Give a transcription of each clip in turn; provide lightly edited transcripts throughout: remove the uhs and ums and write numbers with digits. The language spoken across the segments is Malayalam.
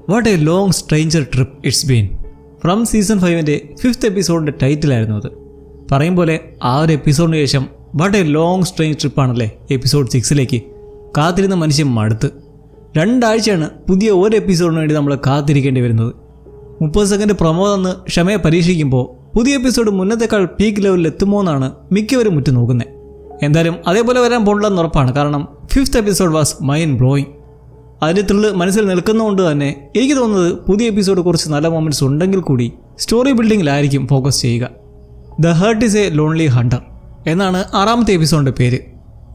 What a long stranger trip it's been. From season 5-ന്റെ 5th എപ്പിസോഡിൻ്റെ ടൈറ്റിലായിരുന്നു അത്. പറയും പോലെ ആ ഒരു എപ്പിസോഡിന് ശേഷം വാട്ട് എ ലോങ് സ്ട്രേഞ്ച് ട്രിപ്പാണല്ലേ എപ്പിസോഡ് 6-ലേക്ക്. കാത്തിരുന്ന മനുഷ്യൻ മടുത്ത്. 2 ആഴ്ചയാണ് പുതിയ ഒരു എപ്പിസോഡിന് വേണ്ടി നമ്മൾ കാത്തിരിക്കേണ്ടി വരുന്നത്. 30 സെക്കൻഡ് പ്രൊമോ തന്ന് ക്ഷമയെ പരീക്ഷിക്കുമ്പോൾ പുതിയ എപ്പിസോഡ് മുന്നത്തേക്കാൾ പീക്ക് ലെവലിൽ എത്തുമോ എന്നാണ് മിക്കവരും നോക്കുന്നത്. എന്തായാലും അതേപോലെ വരാൻ പോകണമെന്ന് ഉറപ്പാണ്. കാരണം 5th episode was mind blowing. അതിൻ്റെ ത്രില്ല് മനസ്സിൽ നിൽക്കുന്നതുകൊണ്ട് തന്നെ എനിക്ക് തോന്നുന്നത് പുതിയ എപ്പിസോഡ് കുറച്ച് നല്ല മൊമെൻറ്റ്സ് ഉണ്ടെങ്കിൽ കൂടി സ്റ്റോറി ബിൽഡിങ്ങിലായിരിക്കും ഫോക്കസ് ചെയ്യുക. The heart is a lonely hunter എന്നാണ് 6ാമത്തെ എപ്പിസോഡിൻ്റെ പേര്.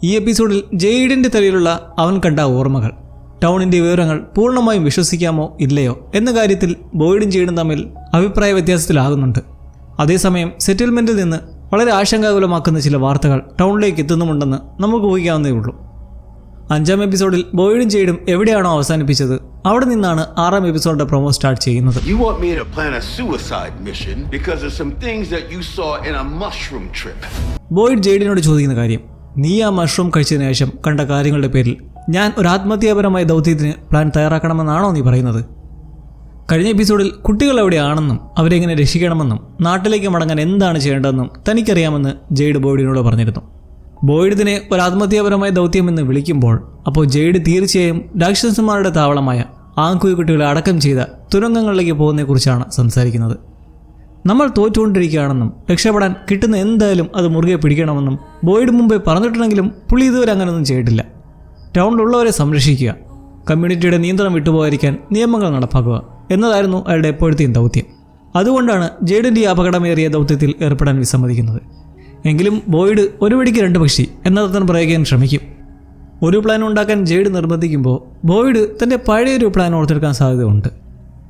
ഈ എപ്പിസോഡിൽ ജെയ്ഡിൻ്റെ തലയിലുള്ള അവൻ കണ്ട ഓർമ്മകൾ, ടൗണിൻ്റെ വിവരങ്ങൾ പൂർണ്ണമായും വിശ്വസിക്കാമോ ഇല്ലയോ എന്ന കാര്യത്തിൽ ബോയ്ഡും ജെയ്ഡും തമ്മിൽ അഭിപ്രായ വ്യത്യാസത്തിലാകുന്നുണ്ട്. അതേസമയം സെറ്റിൽമെൻറ്റിൽ നിന്ന് വളരെ ആശങ്കാകുലമാക്കുന്ന ചില വാർത്തകൾ ടൗണിലേക്ക് എത്തുന്നുമുണ്ടെന്ന് നമുക്ക് ഊഹിക്കാവുന്നതേ ഉള്ളൂ. 5ാം എപ്പിസോഡിൽ ബോയ്ഡും ജെയ്ഡും എവിടെയാണോ അവസാനിപ്പിച്ചത് അവിടെ നിന്നാണ് 6ാം എപ്പിസോഡിന്റെ പ്രൊമോ സ്റ്റാർട്ട് ചെയ്യുന്നത്. ബോയ്ഡ് ജെയ്ഡിനോട് ചോദിക്കുന്ന കാര്യം, നീ ആ മഷ്റൂം കഴിച്ചതിന് ശേഷം കണ്ട കാര്യങ്ങളുടെ പേരിൽ ഞാൻ ഒരു ആത്മഹത്യാപരമായ ദൗത്യത്തിന് പ്ലാൻ തയ്യാറാക്കണമെന്നാണോ നീ പറയുന്നത്? കഴിഞ്ഞ എപ്പിസോഡിൽ കുട്ടികൾ എവിടെയാണെന്നും അവരെങ്ങനെ രക്ഷിക്കണമെന്നും നാട്ടിലേക്ക് മടങ്ങാൻ എന്താണ് ചെയ്യേണ്ടതെന്നും തനിക്കറിയാമെന്ന് ജെയ്ഡ് ബോയ്ഡിനോട് പറഞ്ഞിരുന്നു. ബോയ്ഡ് ഇതിനെ ഒരു ആത്മഹത്യാപരമായ ദൗത്യമെന്ന് വിളിക്കുമ്പോൾ അപ്പോൾ ജെയ്ഡ് തീർച്ചയായും രാക്ഷസന്മാരുടെ താവളമായ ആങ്കുയി കുട്ടികളെ അടക്കം ചെയ്ത തുരങ്കങ്ങളിലേക്ക് പോകുന്നതിനെക്കുറിച്ചാണ് സംസാരിക്കുന്നത്. നമ്മൾ തോറ്റുകൊണ്ടിരിക്കുകയാണെന്നും രക്ഷപ്പെടാൻ കിട്ടുന്ന എന്തായാലും അത് മുറുകെ പിടിക്കണമെന്നും ബോയ്ഡ് മുമ്പേ പറഞ്ഞിട്ടുണ്ടെങ്കിലും പുള്ളി ഇതുവരെ അങ്ങനെയൊന്നും ചെയ്തിട്ടില്ല. ടൗണിലുള്ളവരെ സംരക്ഷിക്കുക, കമ്മ്യൂണിറ്റിയുടെ നിയന്ത്രണം വിട്ടുപോകാതിരിക്കാൻ നിയമങ്ങൾ നടപ്പാക്കുക എന്നതായിരുന്നു അയാളുടെ എപ്പോഴത്തെയും ദൗത്യം. അതുകൊണ്ടാണ് ജെയ്ഡിൻ്റെ ഈ അപകടമേറിയ ദൗത്യത്തിൽ ഏർപ്പെടാൻ വിസമ്മതിക്കുന്നത്. എങ്കിലും ബോയ്ഡ് ഒരു വെടിക്ക് 2 പക്ഷി എന്നർത്ഥം പ്രയോഗിക്കാൻ ശ്രമിക്കും. ഒരു പ്ലാൻ ഉണ്ടാക്കാൻ ജെയ്ഡ് നിർബന്ധിക്കുമ്പോൾ ബോയ്ഡ് തൻ്റെ പഴയൊരു പ്ലാൻ ഓർത്തെടുക്കാൻ സാധ്യതയുണ്ട്.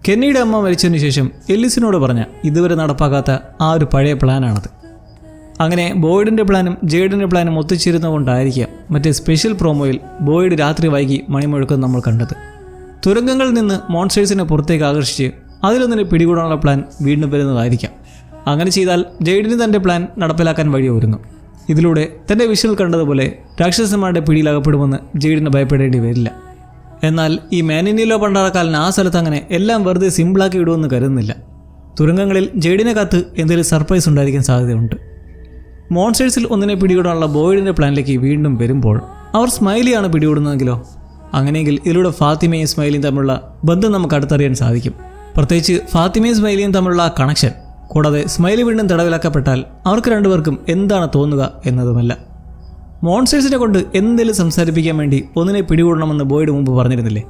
കെന്നിയുടെ അമ്മ മരിച്ചതിന് ശേഷം എല്ലിസിനോട് പറഞ്ഞ ഇതുവരെ നടപ്പാക്കാത്ത ആ ഒരു പഴയ പ്ലാനാണത്. അങ്ങനെ ബോയ്ഡിൻ്റെ പ്ലാനും ജെയ്ഡിൻ്റെ പ്ലാനും ഒത്തുചേരുന്നതുകൊണ്ടായിരിക്കാം മറ്റേ സ്പെഷ്യൽ പ്രോമോയിൽ ബോയ്ഡ് രാത്രി വൈകി മണിമുഴക്കം നമ്മൾ കണ്ടത്. തുരങ്കങ്ങളിൽ നിന്ന് മോൺസ്റ്റേഴ്സിനെ പുറത്തേക്ക് ആകർഷിച്ച് അതിലൊന്നിനെ പിടികൂടാനുള്ള പ്ലാൻ വീണ്ടും വരുന്നതായിരിക്കാം. അങ്ങനെ ചെയ്താൽ ജെയ്ഡിന് തൻ്റെ പ്ലാൻ നടപ്പിലാക്കാൻ വഴിയൊരുങ്ങും. ഇതിലൂടെ തൻ്റെ വിഷ്വൽ കണ്ടതുപോലെ രാക്ഷസന്മാരുടെ പിടിയിലകപ്പെടുമെന്ന് ജെയ്ഡിന് ഭയപ്പെടേണ്ടി വരില്ല. എന്നാൽ ഈ മാനിനിലോ പണ്ടാറക്കാലൻ ആ സ്ഥലത്ത് അങ്ങനെ എല്ലാം വെറുതെ സിമ്പിളാക്കി ഇടുമെന്ന് കരുതുന്നില്ല. തുരങ്കങ്ങളിൽ ജെയ്ഡിനെ കാത്ത് എന്തെങ്കിലും സർപ്രൈസ് ഉണ്ടായിരിക്കാൻ സാധ്യതയുണ്ട്. മോൺസ്റ്റേഴ്സിൽ ഒന്നിനെ പിടികൂടാനുള്ള ബോയ്ഡിൻ്റെ പ്ലാനിലേക്ക് വീണ്ടും വരുമ്പോൾ അവർ സ്മൈലിയാണ് പിടികൂടുന്നതെങ്കിലോ? അങ്ങനെയെങ്കിൽ ഇതിലൂടെ ഫാത്തിമയും സ്മൈലിയും തമ്മിലുള്ള ബന്ധം നമുക്ക് അടുത്തറിയാൻ സാധിക്കും. പ്രത്യേകിച്ച് ഫാത്തിമയും സ്മൈലിയും തമ്മിലുള്ള ആ കണക്ഷൻ. കൂടാതെ സ്മൈലി വീണ്ടും തടവിലാക്കപ്പെട്ടാൽ അവർക്ക് 2 പേർക്കും എന്താണ് തോന്നുക എന്നതുമല്ല. മോൺസ്റ്റേഴ്സിനെ കൊണ്ട് എന്തെങ്കിലും സംസാരിപ്പിക്കാൻ വേണ്ടി ഒന്നിനെ പിടികൂടണമെന്ന് ബോയ്ഡ് മുമ്പ് പറഞ്ഞിരുന്നില്ലേ?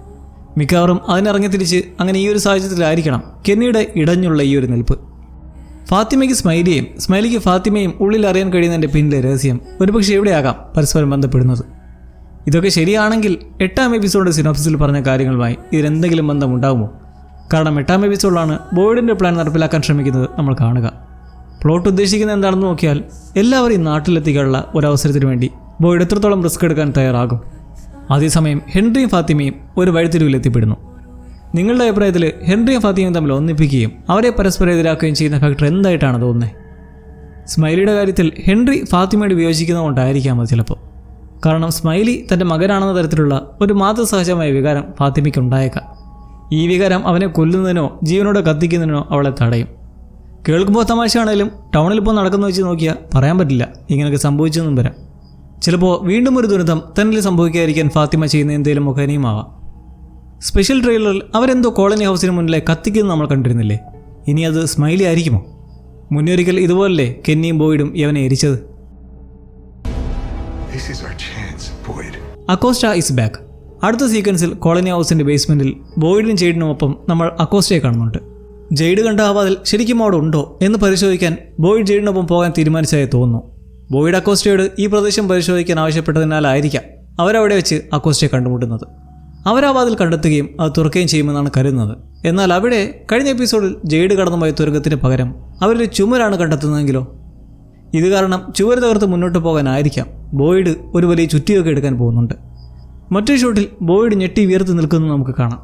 മിക്കവാറും അതിനിറങ്ങി തിരിച്ച് അങ്ങനെ ഈ ഒരു സാഹചര്യത്തിലായിരിക്കണം കെന്നിയുടെ ഇടഞ്ഞുള്ള ഈ ഒരു നിൽപ്പ്. ഫാത്തിമയ്ക്ക് സ്മൈലിയെയും സ്മൈലിക്ക് ഫാത്തിമയും ഉള്ളിൽ അറിയാൻ കഴിയുന്നതിൻ്റെ പിന്നിലെ രഹസ്യം ഒരുപക്ഷെ എവിടെയാകാം പരസ്പരം ബന്ധപ്പെടുന്നത്. ഇതൊക്കെ ശരിയാണെങ്കിൽ 8ാം എപ്പിസോഡ് സിനോപ്സിസിൽ പറഞ്ഞ കാര്യങ്ങളുമായി ഇതിനെന്തെങ്കിലും ബന്ധമുണ്ടാകുമോ? കാരണം 8ാം എപ്പിസോഡിലാണ് ബോയ്ഡിൻ്റെ പ്ലാൻ നടപ്പിലാക്കാൻ ശ്രമിക്കുന്നത് നമ്മൾ കാണുക. പ്ലോട്ട് ഉദ്ദേശിക്കുന്നത് എന്താണെന്ന് നോക്കിയാൽ എല്ലാവരെയും നാട്ടിലെത്തിക്കാനുള്ള ഒരവസരത്തിന് വേണ്ടി ബോയ്ഡ് എത്രത്തോളം റിസ്ക് എടുക്കാൻ തയ്യാറാകും. അതേസമയം ഹെൻറിയും ഫാത്തിമയും ഒരു വഴിത്തിരിവിൽ എത്തിപ്പെടുന്നു. നിങ്ങളുടെ അഭിപ്രായത്തിൽ ഹെൻറിയും ഫാത്തിമയും തമ്മിൽ ഒന്നിപ്പിക്കുകയും അവരെ പരസ്പരം എതിരാക്കുകയും ചെയ്യുന്ന ഫാക്ടർ എന്തായിട്ടാണ് തോന്നുന്നത്? സ്മൈലിയുടെ കാര്യത്തിൽ ഹെൻറി ഫാത്തിമയോട് വിയോജിക്കുന്നതുകൊണ്ടായിരിക്കാം അത് ചിലപ്പോൾ. കാരണം സ്മൈലി തൻ്റെ മകനാണെന്ന തരത്തിലുള്ള ഒരു മാതൃസഹജമായ വികാരം ഫാത്തിമയ്ക്ക് ഉണ്ടായേക്കാം. ഈ വികാരം അവനെ കൊല്ലുന്നതിനോ ജീവനോടെ കത്തിക്കുന്നതിനോ അവളെ തടയും. കേൾക്കുമ്പോൾ തമാശയാണേലും ടൗണിൽ ഇപ്പോൾ നടക്കുന്ന വെച്ച് നോക്കിയാൽ പറയാൻ പറ്റില്ല ഇങ്ങനെയൊക്കെ സംഭവിച്ചെന്നും വരാം. ചിലപ്പോൾ വീണ്ടും ഒരു ദുരന്തം തന്നിൽ സംഭവിക്കാതിരിക്കാൻ ഫാത്തിമ ചെയ്യുന്ന എന്തെങ്കിലും മുഖേനയുമാവാം. സ്പെഷ്യൽ ട്രെയിലറിൽ അവരെന്തോ കോളനി ഹൗസിന് മുന്നിലെ കത്തിക്കുന്നത് നമ്മൾ കണ്ടിരുന്നില്ലേ? ഇനി അത് സ്മൈലി ആയിരിക്കുമോ? മുന്നൊരിക്കൽ ഇതുപോലല്ലേ കെന്നിയും ബോയ്ഡും യവനെ എരിച്ചത്? Acosta is back. അടുത്ത സീക്വൻസിൽ കോളനി ഹൗസിൻ്റെ ബേസ്മെൻറ്റിൽ ബോയ്ഡിനും ജെയ്ഡിനുമൊപ്പം നമ്മൾ അക്കോസ്റ്റയെ കാണുന്നുണ്ട്. ജെയ്ഡ് കണ്ട ആ വാതിൽ ശരിക്കും അവിടെ ഉണ്ടോ എന്ന് പരിശോധിക്കാൻ ബോയ്ഡ് ജെയ്ഡിനൊപ്പം പോകാൻ തീരുമാനിച്ചതായി തോന്നുന്നു. ബോയ്ഡ് അക്കോസ്റ്റയോട് ഈ പ്രദേശം പരിശോധിക്കാൻ ആവശ്യപ്പെട്ടതിനാലായിരിക്കാം അവരവിടെ വെച്ച് അക്കോസ്റ്റയെ കണ്ടുമുട്ടുന്നത്. അവരാ വാതിൽ കണ്ടെത്തുകയും അത് തുറക്കുകയും ചെയ്യുമെന്നാണ് കരുതുന്നത്. എന്നാൽ അവിടെ കഴിഞ്ഞ എപ്പിസോഡിൽ ജെയ്ഡ് കടന്നുപോയ തുരങ്കത്തിന് പകരം അവരൊരു ചുമരാണ് കണ്ടെത്തുന്നതെങ്കിലോ? ഇത് കാരണം ചുവര് തകർത്ത് മുന്നോട്ട് പോകാനായിരിക്കാം ബോയ്ഡ് ഒരു വലിയ ചുറ്റിയൊക്കെ എടുക്കാൻ പോകുന്നുണ്ട്. മറ്റൊരു ഷോട്ടിൽ ബോയ്ഡ് ഞെട്ടി ഉയർത്തി നിൽക്കുന്നത് നമുക്ക് കാണാം.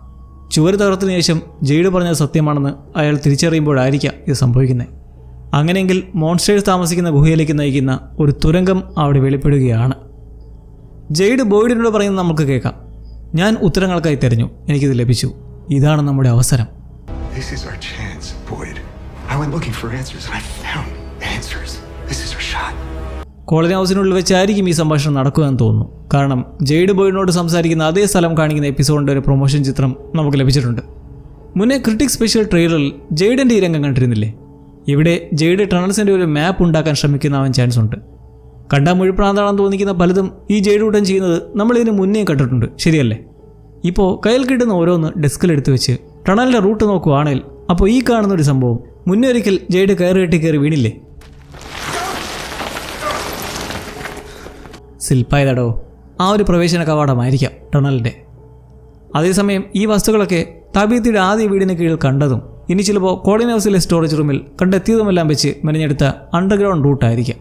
ചുവര് തകർത്തതിനു ശേഷം ജെയ്ഡ് പറഞ്ഞത് സത്യമാണെന്ന് അയാൾ തിരിച്ചറിയുമ്പോഴായിരിക്കാം ഇത് സംഭവിക്കുന്നത്. അങ്ങനെയെങ്കിൽ മോൺസ്റ്റേഴ്സ് താമസിക്കുന്ന ഗുഹയിലേക്ക് നയിക്കുന്ന ഒരു തുരങ്കം അവിടെ വെളിപ്പെടുകയാണ്. ജെയ്ഡ് ബോയ്ഡിനോട് പറയുന്നത് നമുക്ക് കേൾക്കാം. ഞാൻ ഉത്തരങ്ങൾക്കായി തിരഞ്ഞു, എനിക്കിത് ലഭിച്ചു. ഇതാണ് നമ്മുടെ അവസരം. This is our chance, Boyd. I went looking for answers and I found answers. This is our shot. Colony ഹൗസിനുള്ളിൽ വെച്ചായിരിക്കും ഈ സംഭാഷണം നടക്കുകയെന്ന് തോന്നുന്നു. കാരണം ജെയ്ഡ് ബോയിഡിനോട് സംസാരിക്കുന്ന അതേ സ്ഥലം കാണിക്കുന്ന എപ്പിസോഡിൻ്റെ ഒരു പ്രൊമോഷൻ ചിത്രം നമുക്ക് ലഭിച്ചിട്ടുണ്ട്. മുന്നേ ക്രിട്ടിക് സ്പെഷ്യൽ ട്രെയിലറിൽ ജെയ്ഡിൻ്റെ ഈ രംഗം കണ്ടിരുന്നില്ലേ? ഇവിടെ ജെയ്ഡ് ടണൽസിൻ്റെ ഒരു മാപ്പ് ഉണ്ടാക്കാൻ ശ്രമിക്കുന്നവൻ ചാൻസ് ഉണ്ട്. കണ്ടാൽ മുഴുപ്രാന്താണെന്ന് തോന്നിക്കുന്ന പലതും ഈ ജെയ്ഡ് കൂട്ടം ചെയ്യുന്നത് നമ്മളിതിന് മുന്നേ കണ്ടിട്ടുണ്ട്, ശരിയല്ലേ? ഇപ്പോൾ കയ്യിൽ കിട്ടുന്ന ഓരോന്ന് ഡെസ്കിലെടുത്ത് വെച്ച് ടണലിൻ്റെ റൂട്ട് നോക്കുകയാണെങ്കിൽ അപ്പോൾ ഈ കാണുന്നൊരു സംഭവം മുന്നേ ഒരിക്കൽ ജെയ്ഡ് കയറി വീണില്ലേ? ശില്പായതടോ, ആ ഒരു പ്രവേശന കവാടമായിരിക്കാം ടണലിൻ്റെ. അതേസമയം ഈ വസ്തുക്കളൊക്കെ തബീത്തിയുടെ ആദ്യ വീടിന് കീഴിൽ കണ്ടതും ഇനി ചിലപ്പോൾ കോളനി ഹൗസിലെ സ്റ്റോറേജ് റൂമിൽ കണ്ടെത്തിയതുമെല്ലാം വെച്ച് മെനഞ്ഞെടുത്ത അണ്ടർഗ്രൗണ്ട് റൂട്ടായിരിക്കാം.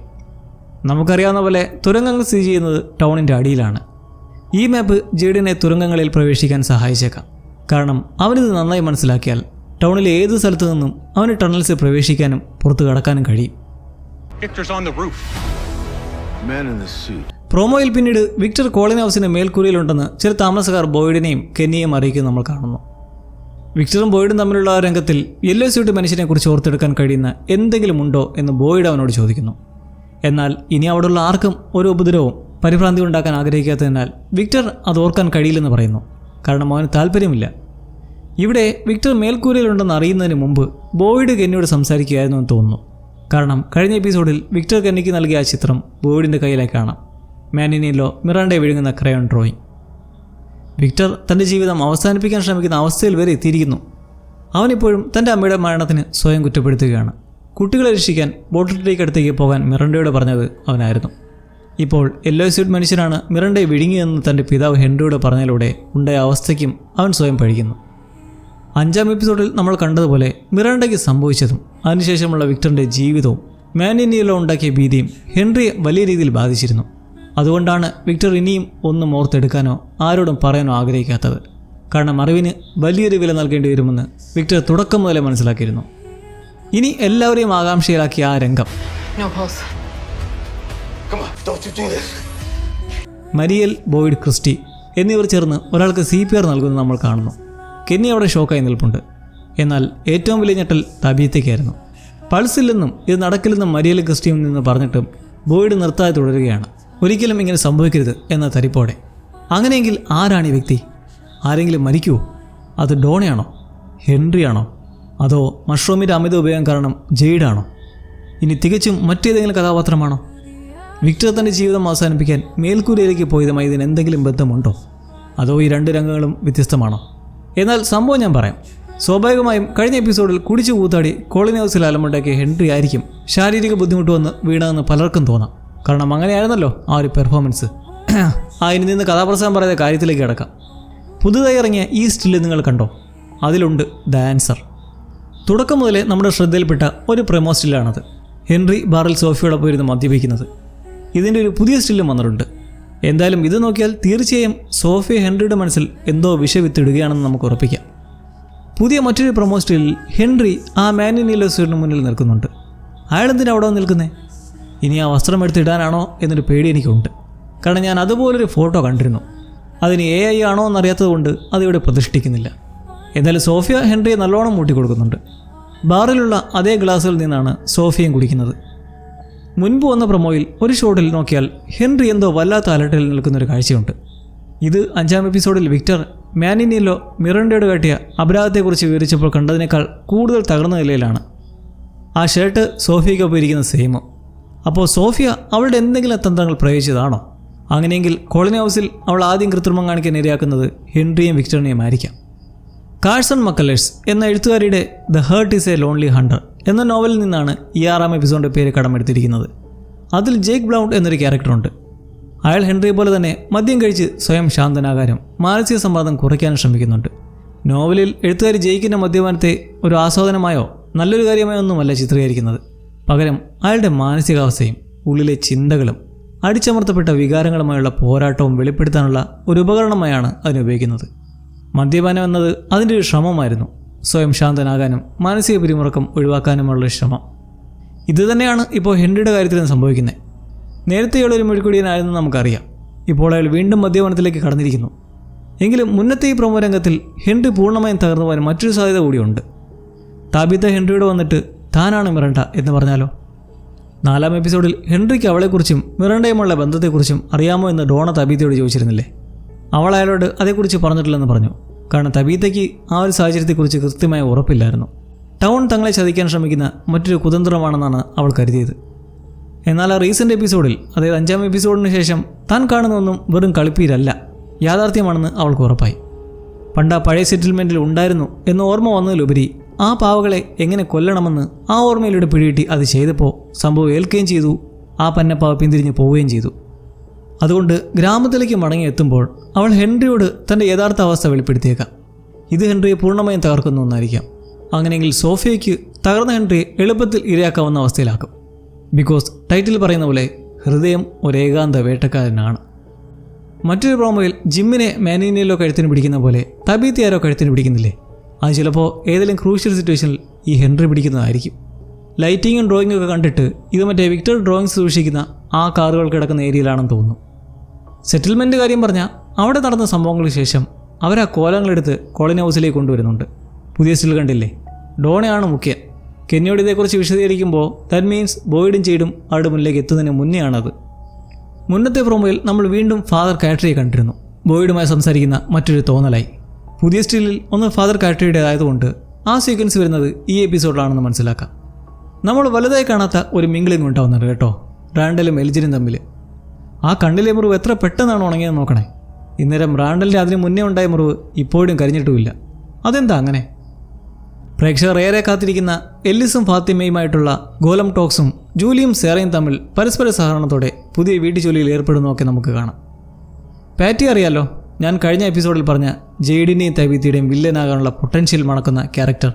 നമുക്കറിയാവുന്ന പോലെ തുരങ്കങ്ങൾ സ്ഥിതി ചെയ്യുന്നത് ടൗണിൻ്റെ അടിയിലാണ്. ഈ മാപ്പ് ജെയ്ഡിനെ തുരങ്കങ്ങളിൽ പ്രവേശിക്കാൻ സഹായിച്ചേക്കാം. കാരണം അവനിത് നന്നായി മനസ്സിലാക്കിയാൽ ടൗണിലെ ഏത് സ്ഥലത്തു നിന്നും അവന് ടണൽസിൽ പ്രവേശിക്കാനും പുറത്തു കടക്കാനും കഴിയും. പ്രോമോയിൽ പിന്നീട് വിക്ടർ കോളനി ഹൗസിൻ്റെ മേൽക്കൂരയിലുണ്ടെന്ന് ചില താമസക്കാർ ബോയ്ഡിനെയും കെന്നിയെയും അറിയിക്കുന്നത് നമ്മൾ കാണുന്നു. വിക്ടറും ബോയ്ഡും തമ്മിലുള്ള ആ രംഗത്തിൽ യെല്ലോ സ്യൂട്ട് മനുഷ്യനെക്കുറിച്ച് ഓർത്തെടുക്കാൻ കഴിയുന്ന എന്തെങ്കിലും ഉണ്ടോ എന്ന് ബോയ്ഡ് അവനോട് ചോദിക്കുന്നു. എന്നാൽ ഇനി അവിടെയുള്ള ആർക്കും ഒരു ഉപദ്രവവും പരിഭ്രാന്തി ഉണ്ടാക്കാൻ ആഗ്രഹിക്കാത്തതിനാൽ വിക്ടർ അത് ഓർക്കാൻ കഴിയില്ലെന്ന് പറയുന്നു. കാരണം അവന് താല്പര്യമില്ല. ഇവിടെ വിക്ടർ മേൽക്കൂരയിലുണ്ടെന്ന് അറിയുന്നതിന് മുമ്പ് ബോയ്ഡ് കെന്നിയോട് സംസാരിക്കുകയായിരുന്നു എന്ന് തോന്നുന്നു. കാരണം കഴിഞ്ഞ എപ്പിസോഡിൽ വിക്ടർ കെന്നിക്ക് നൽകിയ ആ ചിത്രം ബോയ്ഡിൻ്റെ കയ്യിലേക്ക് കാണാം. മാനിനിയിലോ മിറാണ്ടയെ വിഴുങ്ങുന്ന ക്രയോൺ ഡ്രോയിങ്. വിക്ടർ തൻ്റെ ജീവിതം അവസാനിപ്പിക്കാൻ ശ്രമിക്കുന്ന അവസ്ഥയിൽ വരെ എത്തിയിരിക്കുന്നു. അവനിപ്പോഴും തൻ്റെ അമ്മയുടെ മരണത്തിന് സ്വയം കുറ്റപ്പെടുത്തുകയാണ്. കുട്ടികളെ രക്ഷിക്കാൻ ബോട്ടിലേക്ക് അടുത്തേക്ക് പോകാൻ മിറണ്ടയോട് പറഞ്ഞത് അവനായിരുന്നു. ഇപ്പോൾ യെല്ലോ സ്യൂട്ട് മനുഷ്യനാണ് മിറണ്ടയെ വിഴുങ്ങിയെന്ന് തൻ്റെ പിതാവ് ഹെൻറിയോട് പറഞ്ഞതിലൂടെ ഉണ്ടായ അവസ്ഥയ്ക്കും അവൻ സ്വയം പഴിക്കുന്നു. 5ാം എപ്പിസോഡിൽ നമ്മൾ കണ്ടതുപോലെ മിറാണ്ടയ്ക്ക് സംഭവിച്ചതും അതിനുശേഷമുള്ള വിക്ടറിൻ്റെ ജീവിതവും മാനിനിയിലോ ഉണ്ടാക്കിയ ഭീതിയും ഹെൻറിയെ വലിയ രീതിയിൽ ബാധിച്ചിരുന്നു. അതുകൊണ്ടാണ് വിക്ടർ ഇനിയും ഒന്നും ഓർത്തെടുക്കാനോ ആരോടും പറയാനോ ആഗ്രഹിക്കാത്തത്. കാരണം അറിവിന് വലിയൊരു വില നൽകേണ്ടി വരുമെന്ന് വിക്ടർ തുടക്കം മുതലേ മനസ്സിലാക്കിയിരുന്നു. ഇനി എല്ലാവരെയും ആകാംക്ഷയിലാക്കിയ ആ രംഗം. മരിയൽ, ബോയ്ഡ്, ക്രിസ്റ്റി എന്നിവർ ചേർന്ന് ഒരാൾക്ക് CPR നൽകുന്നത് നമ്മൾ കാണുന്നു. കെന്നി അവിടെ ഷോക്കായി നിൽപ്പുണ്ട്. എന്നാൽ ഏറ്റവും വലിയ ഞെട്ടൽ തബീത്തയ്ക്കായിരുന്നു. പൾസില്ലെന്നും ഇത് നടക്കില്ലെന്നും മരിയലും ക്രിസ്റ്റിയും നിന്ന് പറഞ്ഞിട്ടും ബോയ്ഡ് നിർത്താതെ തുടരുകയാണ്. ഒരിക്കലും ഇങ്ങനെ സംഭവിക്കരുത് എന്ന തരിപ്പോടെ. അങ്ങനെയെങ്കിൽ ആരാണ് ഈ വ്യക്തി? ആരെങ്കിലും മരിക്കുമോ? അത് ഡോണയാണോ? ഹെൻറിയാണോ? അതോ മഷ്റൂമിൻ്റെ അമിത ഉപയോഗം കാരണം ജെയ്ഡാണോ? ഇനി തികച്ചും മറ്റേതെങ്കിലും കഥാപാത്രമാണോ? വിക്ടർ തൻ്റെ ജീവിതം അവസാനിപ്പിക്കാൻ മേൽക്കൂരയിലേക്ക് പോയതുമായി ഇതിന് എന്തെങ്കിലും ബന്ധമുണ്ടോ? അതോ ഈ രണ്ട് രംഗങ്ങളും വ്യത്യസ്തമാണോ? എന്നാൽ സംഭവം ഞാൻ പറയാം. സ്വാഭാവികമായും കഴിഞ്ഞ എപ്പിസോഡിൽ കുടിച്ചു കൂത്താടി കോളനി ഹൗസിൽ അലമുണ്ടാക്കിയ ഹെൻറി ആയിരിക്കും ശാരീരിക ബുദ്ധിമുട്ട് വന്ന് വീണതെന്ന് പലർക്കും തോന്നാം. കാരണം അങ്ങനെയായിരുന്നല്ലോ ആ ഒരു പെർഫോമൻസ്. ഇനി നിന്ന് കഥാപ്രസംഗം പറയുന്ന കാര്യത്തിലേക്ക് കിടക്കാം. പുതുതായി ഇറങ്ങിയ ഈ സ്റ്റില്ല് നിങ്ങൾ കണ്ടോ? അതിലുണ്ട് ദ ആൻസർ. തുടക്കം മുതലേ നമ്മുടെ ശ്രദ്ധയിൽപ്പെട്ട ഒരു പ്രൊമോ സ്റ്റില്ലാണത്. ഹെൻറി ബാറിൽ സോഫിയോടൊപ്പം ഇരുന്ന് മദ്യപിക്കുന്നത്. ഇതിൻ്റെ ഒരു പുതിയ സ്റ്റില്ലും വന്നിട്ടുണ്ട്. എന്തായാലും ഇത് നോക്കിയാൽ തീർച്ചയായും സോഫിയ ഹെൻറിയുടെ മനസ്സിൽ എന്തോ വിഷവിത്തിടുകയാണെന്ന് നമുക്ക് ഉറപ്പിക്കാം. പുതിയ മറ്റൊരു പ്രൊമോ സ്റ്റില്ലിൽ ഹെൻറി ആ മാനിനിലോസിന് മുന്നിൽ നിൽക്കുന്നുണ്ട്. അയാളെന്തിനാ അവിടെ നിൽക്കുന്നേ? ഇനി ആ വസ്ത്രം എടുത്തിടാനാണോ എന്നൊരു പേടി എനിക്കുണ്ട്. കാരണം ഞാൻ അതുപോലൊരു ഫോട്ടോ കണ്ടിരുന്നു. അതിന് AI ആണോ എന്നറിയാത്തത് കൊണ്ട് അതിവിടെ പ്രതിഷ്ഠിക്കുന്നില്ല. എന്നാലും സോഫിയ ഹെൻറിയെ നല്ലോണം മൂട്ടിക്കൊടുക്കുന്നുണ്ട്. ബാറിലുള്ള അതേ ഗ്ലാസ്സിൽ നിന്നാണ് സോഫിയയും കുടിക്കുന്നത്. മുൻപ് വന്ന പ്രൊമോയിൽ ഒരു ഷോട്ടിൽ നോക്കിയാൽ ഹെൻറി എന്തോ വല്ലാത്ത അലട്ടിൽ നിൽക്കുന്നൊരു കാഴ്ചയുണ്ട്. ഇത് 5ാം എപ്പിസോഡിൽ വിക്ടർ മാനിനിയിലോ മിറണ്ടയോട് കാട്ടിയ അപരാധത്തെക്കുറിച്ച് വിവരിച്ചപ്പോൾ കണ്ടതിനേക്കാൾ കൂടുതൽ തകർന്ന നിലയിലാണ്. ആ ഷർട്ട് സോഫിയയ്ക്കൊപ്പം ഇരിക്കുന്ന സെയിമോ. അപ്പോൾ സോഫിയ അവളുടെ എന്തെങ്കിലും തന്ത്രങ്ങൾ പ്രയോഗിച്ചതാണോ? അങ്ങനെയെങ്കിൽ കോളനി ഹൗസിൽ അവൾ ആദ്യം കൃത്രിമം കാണിക്കാൻ ഇരയാക്കുന്നത് ഹെൻറിയും വിക്ടറിനെയും ആയിരിക്കാം. കാഴ്സൺ മക്കലേഴ്സ് എന്ന എഴുത്തുകാരിയുടെ the heart is a lonely hunter എന്ന നോവലിൽ നിന്നാണ് ഈ 6ാം എപ്പിസോഡിൻ്റെ പേര് കടമെടുത്തിരിക്കുന്നത്. അതിൽ ജേക്ക് ബ്ലൗണ്ട് എന്നൊരു ക്യാരക്ടറുണ്ട്. അയാൾ ഹെൻറിയെ പോലെ തന്നെ മദ്യം കഴിച്ച് സ്വയം ശാന്തനാകാനും മാനസിക സമ്മർദ്ദം കുറയ്ക്കാനും ശ്രമിക്കുന്നുണ്ട്. നോവലിൽ എഴുത്തുകാരി ജെയ്ക്കിൻ്റെ മദ്യപാനത്തെ ഒരു ആസ്വാദനമായോ നല്ലൊരു കാര്യമായോ ഒന്നുമല്ല ചിത്രീകരിക്കുന്നത്. പകരം അയാളുടെ മാനസികാവസ്ഥയും ഉള്ളിലെ ചിന്തകളും അടിച്ചമർത്തപ്പെട്ട വികാരങ്ങളുമായുള്ള പോരാട്ടവും വെളിപ്പെടുത്താനുള്ള ഒരു ഉപകരണമായാണ് അതിനുപയോഗിക്കുന്നത്. മദ്യപാനം എന്നത് അതിൻ്റെ ഒരു ശ്രമമായിരുന്നു. സ്വയം ശാന്തനാകാനും മാനസിക പിരിമുറുക്കം ഒഴിവാക്കാനുമുള്ള ശ്രമം. ഇതുതന്നെയാണ് ഇപ്പോൾ ഹെൻറിയുടെ കാര്യത്തിൽ സംഭവിക്കുന്നത്. നേരത്തെയുള്ളൊരു മെഴുകുടിയനായിരുന്നു നമുക്കറിയാം. ഇപ്പോൾ അയാൾ വീണ്ടും മദ്യപാനത്തിലേക്ക് കടന്നിരിക്കുന്നു. എങ്കിലും മുന്നത്തെ ഈ പ്രൊമോ രംഗത്തിൽ ഹെൻറി പൂർണ്ണമായും തകർന്നു പോകാൻ മറ്റൊരു സാധ്യത കൂടിയുണ്ട്. താബിത്ത ഹെൻറിയോട് വന്നിട്ട് താനാണ് മിറണ്ട എന്ന് പറഞ്ഞാലോ? 4-ാം എപ്പിസോഡിൽ ഹെൻറിക്ക് അവളെക്കുറിച്ചും മിറണ്ടയുമുള്ള ബന്ധത്തെക്കുറിച്ചും അറിയാമോ എന്ന് ഡോണ തബീത്തയോട് ചോദിച്ചിരുന്നില്ലേ? അവൾ അയാളോട് അതേക്കുറിച്ച് പറഞ്ഞിട്ടില്ലെന്ന് പറഞ്ഞു. കാരണം തബീത്തയ്ക്ക് ആ ഒരു സാഹചര്യത്തെക്കുറിച്ച് കൃത്യമായ ഉറപ്പില്ലായിരുന്നു. ടൗൺ തങ്ങളെ ചതിക്കാൻ ശ്രമിക്കുന്ന മറ്റൊരു കുതന്ത്രമാണെന്നാണ് അവൾ കരുതിയത്. എന്നാൽ ആ റീസെൻ്റ് എപ്പിസോഡിൽ, അതായത് 5-ാം എപ്പിസോഡിന് ശേഷം താൻ കാണുന്നതൊന്നും വെറും കളിപ്പീരല്ല, യാഥാർത്ഥ്യമാണെന്ന് അവൾക്ക് ഉറപ്പായി. പണ്ട് ആ പഴയ സെറ്റിൽമെൻറ്റിൽ ഉണ്ടായിരുന്നു എന്ന് ഓർമ്മ വന്നതിലുപരി ആ പാവകളെ എങ്ങനെ കൊല്ലണമെന്ന് ആ ഓർമ്മയിലൂടെ പിടികിട്ടി അത് ചെയ്തപ്പോൾ സംഭവം ഏൽക്കുകയും ചെയ്തു. ആ പന്നപ്പാവ പിന്തിരിഞ്ഞ് പോവുകയും ചെയ്തു. അതുകൊണ്ട് ഗ്രാമത്തിലേക്ക് മടങ്ങിയെത്തുമ്പോൾ അവൾ ഹെൻറിയോട് തൻ്റെ യഥാർത്ഥ അവസ്ഥ വെളിപ്പെടുത്തിയേക്കാം. ഇത് ഹെൻറിയെ പൂർണ്ണമായും തകർക്കുന്ന ഒന്നായിരിക്കാം. അങ്ങനെയെങ്കിൽ സോഫിയയ്ക്ക് തകർന്ന ഹെൻറിയെ എളുപ്പത്തിൽ ഇരയാക്കാവുന്ന അവസ്ഥയിലാക്കും. ബിക്കോസ് ടൈറ്റിൽ പറയുന്ന പോലെ ഹൃദയം ഒരു ഏകാന്ത വേട്ടക്കാരനാണ്. മറ്റൊരു പ്രോമോയിൽ ജിമ്മിനെ മാനീനിയലോ കഴുത്തിന് പിടിക്കുന്ന പോലെ തബീത്തയാരോ കഴുത്തിന് പിടിക്കുന്നില്ലേ? അത് ചിലപ്പോൾ ഏതെങ്കിലും ക്രൂഷ്യൽ സിറ്റുവേഷനിൽ ഈ ഹെൻറി പിടിക്കുന്നതായിരിക്കും. ലൈറ്റിങ്ങും ഡ്രോയിങ്ങും ഒക്കെ കണ്ടിട്ട് ഇത് മറ്റേ വിക്ടർ ഡ്രോയിങ്സ് സൂക്ഷിക്കുന്ന ആ കാറുകൾ കിടക്കുന്ന ഏരിയയിലാണെന്ന് തോന്നുന്നു. സെറ്റിൽമെൻറ്റ് കാര്യം പറഞ്ഞാൽ അവിടെ നടന്ന സംഭവങ്ങൾക്ക് ശേഷം അവർ ആ കോലങ്ങളെടുത്ത് കോളനി ഹൗസിലേക്ക് കൊണ്ടുവരുന്നുണ്ട്. പുതിയ സ്റ്റിൽ കണ്ടില്ലേ? ഡോണയാണ് മുഖ്യൻ. കെന്നിയോട് ഇതേക്കുറിച്ച് വിശദീകരിക്കുമ്പോൾ ദാറ്റ് മീൻസ് ബോയ്ഡും ചെയ്ഡും അവരുടെ മുന്നിലേക്ക് എത്തുന്നതിന് മുന്നേ ആണത്. മുന്നത്തെ പ്രൊമോയിൽ നമ്മൾ വീണ്ടും ഫാദർ കാറ്ററിയെ കണ്ടിരുന്നു. ബോയ്ഡുമായി സംസാരിക്കുന്ന മറ്റൊരു തോന്നലായി. പുതിയ സ്റ്റിലിൽ ഒന്ന് ഫാദർ കാറ്ററിയുടേതായതുകൊണ്ട് ആ സീക്വൻസ് വരുന്നത് ഈ എപ്പിസോഡിലാണെന്ന് മനസ്സിലാക്കാം. നമ്മൾ വലുതായി കാണാത്ത ഒരു മിംഗ്ലിംഗ് ഉണ്ടാവുന്നുണ്ട് കേട്ടോ, റാൻഡലും എൽജിനും തമ്മിൽ. ആ കണ്ണിലെ മുറിവ് എത്ര പെട്ടെന്നാണ് ഉണങ്ങിയെന്ന് നോക്കണേ. ഇന്നേരം റാൻഡലിൻ്റെ അതിന് മുന്നേ ഉണ്ടായ മുറിവ് ഇപ്പോഴും കരിഞ്ഞിട്ടുമില്ല. അതെന്താ അങ്ങനെ? പ്രേക്ഷകർ ഏറെ കാത്തിരിക്കുന്ന എല്ലിസും ഫാത്തിമയുമായിട്ടുള്ള ഗോലം ടോക്സും ജൂലിയും സേറയും തമ്മിൽ പരസ്പര സഹകരണത്തോടെ പുതിയ വീട്ടുജോലിയിൽ ഏർപ്പെടുന്നതൊക്കെ നമുക്ക് കാണാം. പാറ്റി അറിയാലോ, ഞാൻ കഴിഞ്ഞ എപ്പിസോഡിൽ പറഞ്ഞ ജെയ്ഡിൻ്റെയും തബീത്തയുടെയും വില്ലനാകാനുള്ള പൊട്ടൻഷ്യൽ മണക്കുന്ന ക്യാരക്ടർ.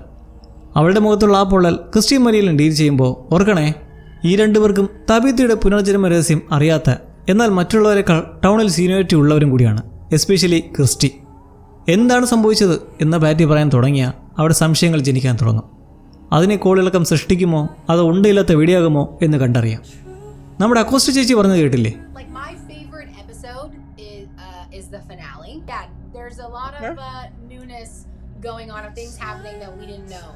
അവളുടെ മുഖത്തുള്ള ആ പൊള്ളൽ ക്രിസ്ത്യൻ മരിയലും ഡീൽ ചെയ്യുമ്പോൾ ഓർക്കണേ, ഈ രണ്ടുപേർക്കും തബീത്തയുടെ പുനർജന്മ രഹസ്യം അറിയാത്ത, എന്നാൽ മറ്റുള്ളവരെക്കാൾ ടൗണിൽ സീനിയോറിറ്റി ഉള്ളവരും കൂടിയാണ്, എസ്പെഷ്യലി ക്രിസ്റ്റി. എന്താണ് സംഭവിച്ചത് എന്ന് പാറ്റി പറയാൻ തുടങ്ങിയാൽ അവിടെ സംശയങ്ങൾ ജനിക്കാൻ തുടങ്ങും. അതിനെ കോളിളക്കം സൃഷ്ടിക്കുമോ അതോ ഉണ്ടയില്ലാത്ത വെടിയാകുമോ എന്ന് കണ്ടറിയാം. നമ്മുടെ അക്കോസ്റ്റ് ചേച്ചി പറഞ്ഞു കേട്ടില്ലേ? Is the finale. Yeah, there's a lot of newness going on, of things happening that we didn't know.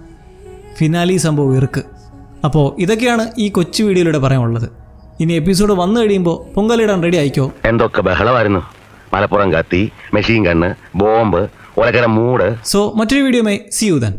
Finale സംഭവം ഇറുക്ക്. അപ്പോൾ ഇതൊക്കെയാണ് ഈ കൊച്ചു വീഡിയോയിലൂടെ പറയാനുള്ളത്. ഇനി എപ്പിസോഡ് വന്നു കഴിയുമ്പോൾ പൊങ്കലിടാൻ റെഡി ആയിക്കോ. എന്തൊക്കെ ബഹളമായിരുന്നു, മലപ്പുറം കത്തി, മെഷീൻ ഗണ്ണ്, ബോംബ്, ഒരക്കര മൂട്. സോ മറ്റൊരു വീഡിയോയുമായി see you then.